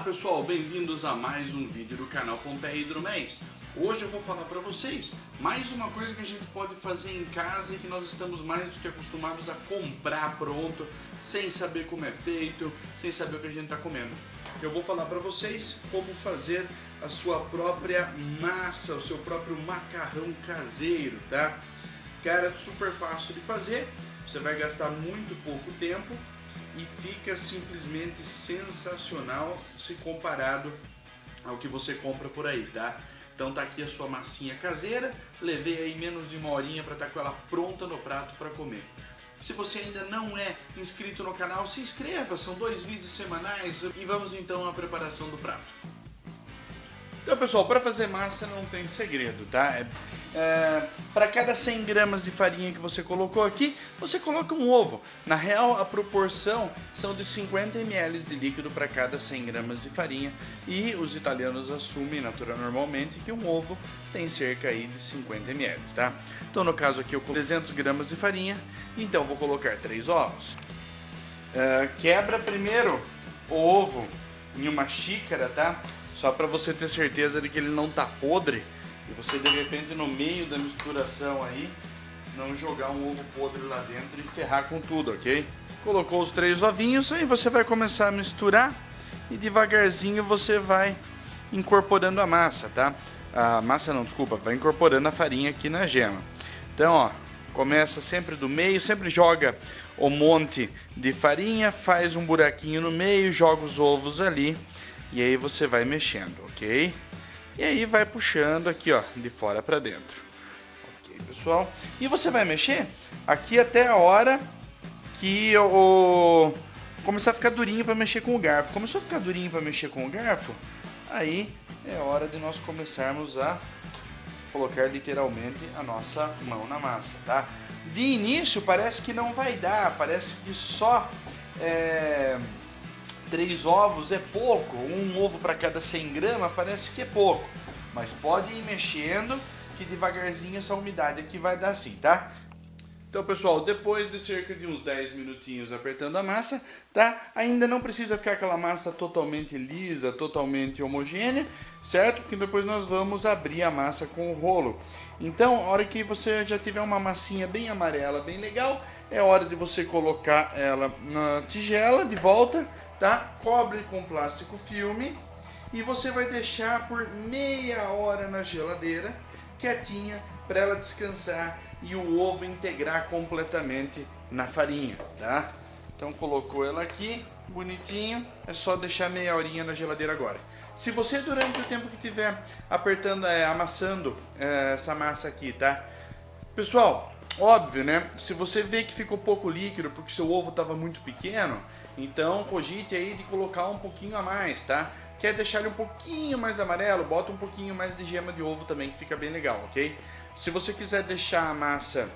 pessoal, bem-vindos a mais um vídeo do canal Pompeia Hidroméis. Hoje eu vou falar para vocês mais uma coisa que a gente pode fazer em casa e que nós estamos mais do que acostumados a comprar pronto, sem saber como é feito, sem saber o que a gente está comendo. Eu vou falar para vocês como fazer a sua própria massa, o seu próprio macarrão caseiro, tá? Cara, super fácil de fazer, você vai gastar muito pouco tempo e fica simplesmente sensacional se comparado ao que você compra por aí, tá? Então tá aqui a sua massinha caseira, levei aí menos de uma horinha para estar com ela pronta no prato para comer. Se você ainda não é inscrito no canal, se inscreva, são 2 vídeos semanais e vamos então à preparação do prato. Então pessoal, para fazer massa não tem segredo, tá? Para cada 100 gramas de farinha que você colocou aqui, você coloca um ovo. Na real, a proporção são de 50 ml de líquido para cada 100 gramas de farinha. E os italianos assumem normalmente que um ovo tem cerca aí de 50 ml, tá? Então no caso aqui eu coloquei 300 gramas de farinha, então vou colocar 3 ovos. Quebra primeiro o ovo em uma xícara, tá? Só para você ter certeza de que ele não tá podre e você de repente no meio da misturação aí não jogar um ovo podre lá dentro e ferrar com tudo, ok? Colocou os 3 ovinhos, aí você vai começar a misturar e devagarzinho você vai incorporando a massa, tá? A massa não, desculpa, vai incorporando a farinha aqui na gema. Então, ó, começa sempre do meio, sempre joga o monte de farinha, faz um buraquinho no meio, joga os ovos ali. E aí você vai mexendo, ok? E aí vai puxando aqui, ó, de fora para dentro. Ok, pessoal? E você vai mexer aqui até a hora que começar a ficar durinho para mexer com o garfo. Começou a ficar durinho para mexer com o garfo, aí é hora de nós começarmos a colocar literalmente a nossa mão na massa, tá? De início parece que não vai dar, parece que só 3 ovos é pouco, um ovo para cada 100 gramas parece que é pouco, mas pode ir mexendo que devagarzinho essa umidade aqui vai dar assim, tá? Então pessoal, depois de cerca de uns 10 minutinhos apertando a massa, tá? Ainda não precisa ficar aquela massa totalmente lisa, totalmente homogênea, certo? Porque depois nós vamos abrir a massa com o rolo. Então, a hora que você já tiver uma massinha bem amarela, bem legal, é hora de você colocar ela na tigela de volta, tá? Cobre com plástico filme e você vai deixar por meia hora na geladeira, quietinha, para ela descansar e o ovo integrar completamente na farinha, tá? Então colocou ela aqui, bonitinho, é só deixar meia horinha na geladeira agora. Se você durante o tempo que estiver apertando, amassando essa massa aqui, tá? Pessoal, óbvio, né? Se você vê que ficou pouco líquido porque seu ovo estava muito pequeno, então cogite aí de colocar um pouquinho a mais, tá? Quer deixar ele um pouquinho mais amarelo, bota um pouquinho mais de gema de ovo também, que fica bem legal, ok? Se você quiser deixar a massa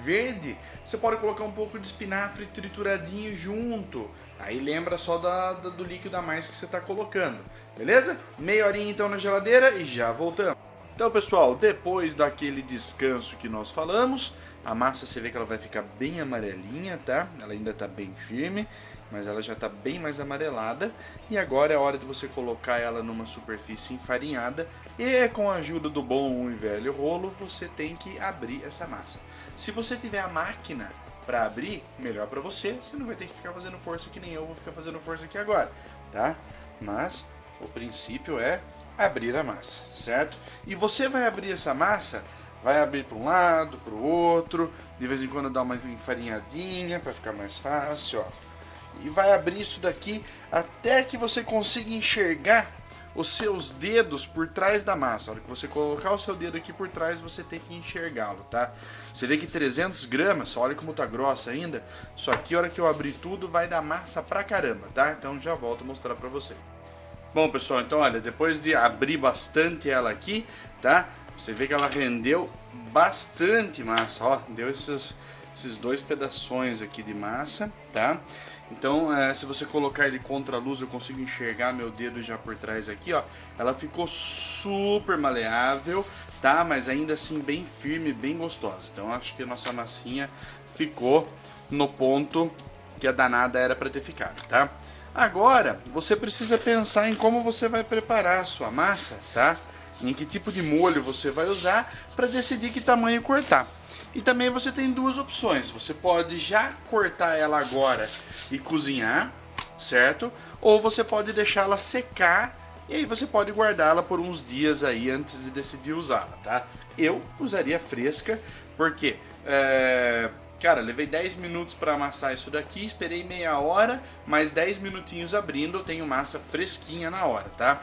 verde, você pode colocar um pouco de espinafre trituradinho junto. Aí lembra só do líquido a mais que você está colocando, beleza? Meia horinha então na geladeira e já voltamos. Então pessoal, depois daquele descanso que nós falamos, a massa você vê que ela vai ficar bem amarelinha, tá? Ela ainda está bem firme, mas ela já está bem mais amarelada. E agora é a hora de você colocar ela numa superfície enfarinhada e com a ajuda do bom e velho rolo, você tem que abrir essa massa. Se você tiver a máquina para abrir, melhor para você, você não vai ter que ficar fazendo força que nem eu vou ficar fazendo força aqui agora, tá? Mas o princípio é abrir a massa, certo? E você vai abrir essa massa, vai abrir para um lado, para o outro, de vez em quando dá uma enfarinhadinha para ficar mais fácil, ó. E vai abrir isso daqui até que você consiga enxergar os seus dedos por trás da massa. A hora que você colocar o seu dedo aqui por trás, você tem que enxergá-lo, tá? Você vê que 300 gramas, olha como tá grossa ainda. Só que a hora que eu abrir tudo, vai dar massa pra caramba, tá? Então já volto a mostrar pra você. Bom, pessoal, então olha, depois de abrir bastante ela aqui, tá? Você vê que ela rendeu bastante massa, ó. Deu esses 2 pedaços aqui de massa, tá? Então, se você colocar ele contra a luz, eu consigo enxergar meu dedo já por trás aqui, ó. Ela ficou super maleável, tá? Mas ainda assim bem firme, bem gostosa. Então, acho que a nossa massinha ficou no ponto que a danada era para ter ficado, tá? Agora, você precisa pensar em como você vai preparar a sua massa, tá? Em que tipo de molho você vai usar para decidir que tamanho cortar. E também você tem duas opções. Você pode já cortar ela agora e cozinhar, certo? Ou você pode deixá-la secar e aí você pode guardá-la por uns dias aí antes de decidir usá-la, tá? Eu usaria fresca, porque, cara, levei 10 minutos para amassar isso daqui, esperei meia hora, mais 10 minutinhos abrindo, eu tenho massa fresquinha na hora, tá?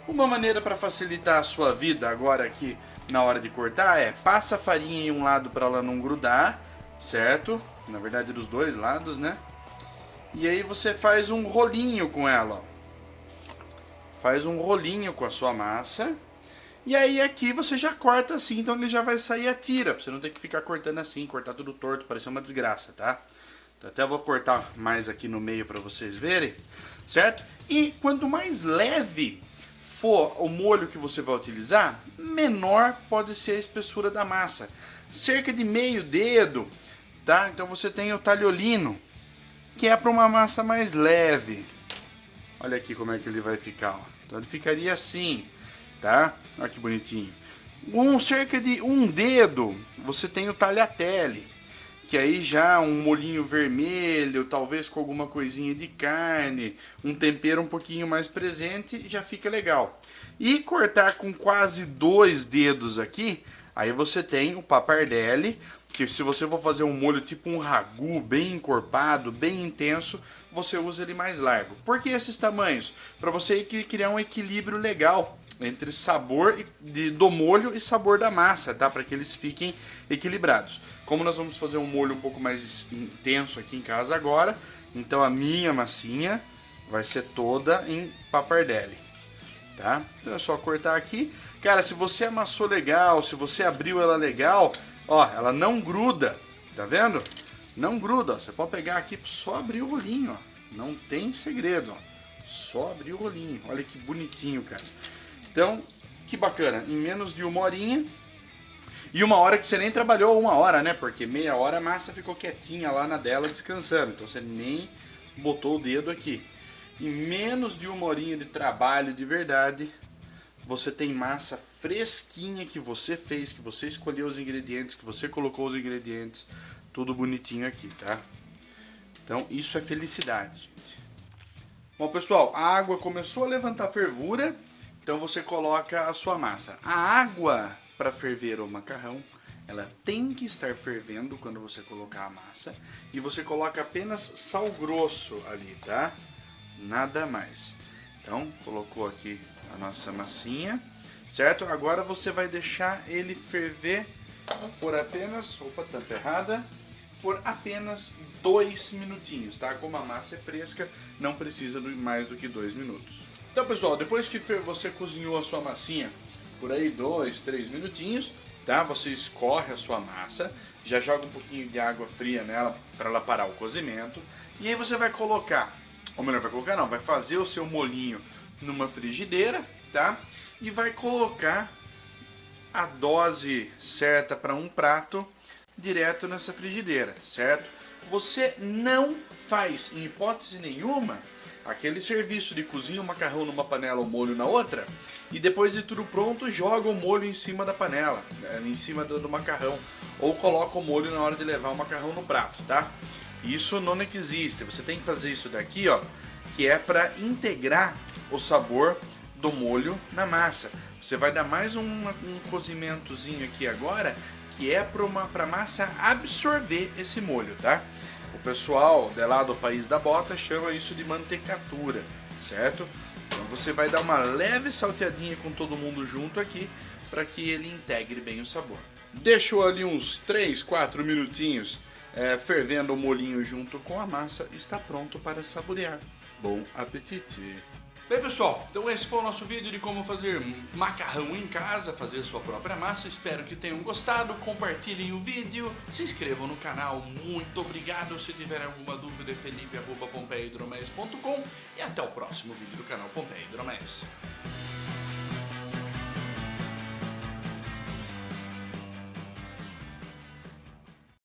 Uma maneira para facilitar a sua vida agora aqui na hora de cortar é passa a farinha em um lado para ela não grudar, certo? Na verdade dos dois lados, né? E aí você faz um rolinho com ela, ó. Faz um rolinho com a sua massa. E aí aqui você já corta assim, então ele já vai sair a tira, pra você não ter que ficar cortando assim, cortar tudo torto, parecer uma desgraça, tá? Então até vou cortar mais aqui no meio para vocês verem, certo? E quanto mais leve for o molho que você vai utilizar, menor pode ser a espessura da massa. Cerca de meio dedo, tá? Então você tem o talholino, que é para uma massa mais leve. Olha aqui como é que ele vai ficar, ó. Então ele ficaria assim, tá? Olha que bonitinho. Cerca de um dedo, você tem o tagliatelle, que aí já um molhinho vermelho, talvez com alguma coisinha de carne, um tempero um pouquinho mais presente, já fica legal. E cortar com quase 2 dedos aqui, aí você tem o pappardelle, que se você for fazer um molho tipo um ragu, bem encorpado, bem intenso, você usa ele mais largo. Por que esses tamanhos? Para você criar um equilíbrio legal entre sabor do molho e sabor da massa, tá? Para que eles fiquem equilibrados. Como nós vamos fazer um molho um pouco mais intenso aqui em casa agora, então a minha massinha vai ser toda em pappardelle, tá? Então é só cortar aqui. Cara, se você amassou legal, se você abriu ela legal, ó, ela não gruda, tá vendo? Não gruda, ó. Você pode pegar aqui, só abrir o rolinho, ó. Não tem segredo, ó. Só abrir o rolinho. Olha que bonitinho, cara. Então, que bacana. Em menos de 1 horinha. E 1 hora que você nem trabalhou 1 hora, né? Porque meia hora a massa ficou quietinha lá na dela descansando. Então você nem botou o dedo aqui. Em menos de 1 horinha de trabalho de verdade, você tem massa fresquinha que você fez, que você escolheu os ingredientes, que você colocou os ingredientes, tudo bonitinho aqui, tá? Então isso é felicidade, gente. Bom, pessoal, a água começou a levantar fervura, então você coloca a sua massa. A água para ferver o macarrão, ela tem que estar fervendo quando você colocar a massa, e você coloca apenas sal grosso ali, tá? Nada mais. Então, colocou aqui a nossa massinha, certo? Agora você vai deixar ele ferver por apenas, opa, tampa errada, por apenas 2 minutinhos, tá? Como a massa é fresca, não precisa de mais do que 2 minutos. Então, pessoal, depois que você cozinhou a sua massinha por aí 2, 3 minutinhos, tá? Você escorre a sua massa, já joga um pouquinho de água fria nela para ela parar o cozimento, e aí você vai colocar, ou melhor, vai colocar não, vai fazer o seu molhinho numa frigideira, tá? E vai colocar a dose certa para um prato direto nessa frigideira, certo? Você não faz, em hipótese nenhuma, aquele serviço de cozinha o macarrão numa panela, o molho na outra, e depois de tudo pronto, joga o molho em cima da panela, em cima do macarrão, ou coloca o molho na hora de levar o macarrão no prato, tá? Isso não existe, você tem que fazer isso daqui, ó, que é para integrar o sabor do molho na massa. Você vai dar mais um cozimentozinho aqui agora, que é para a massa absorver esse molho, tá? O pessoal de lá do país da bota chama isso de mantecatura, certo? Então você vai dar uma leve salteadinha com todo mundo junto aqui, para que ele integre bem o sabor. Deixou ali uns 3, 4 minutinhos fervendo o molhinho junto com a massa, está pronto para saborear. Bom apetite! Bem, pessoal, então esse foi o nosso vídeo de como fazer macarrão em casa, fazer sua própria massa. Espero que tenham gostado, compartilhem o vídeo, se inscrevam no canal, muito obrigado. Se tiverem alguma dúvida, é felipe@pompeiahidromeis.com, e até o próximo vídeo do canal Pompeia Hidromeis.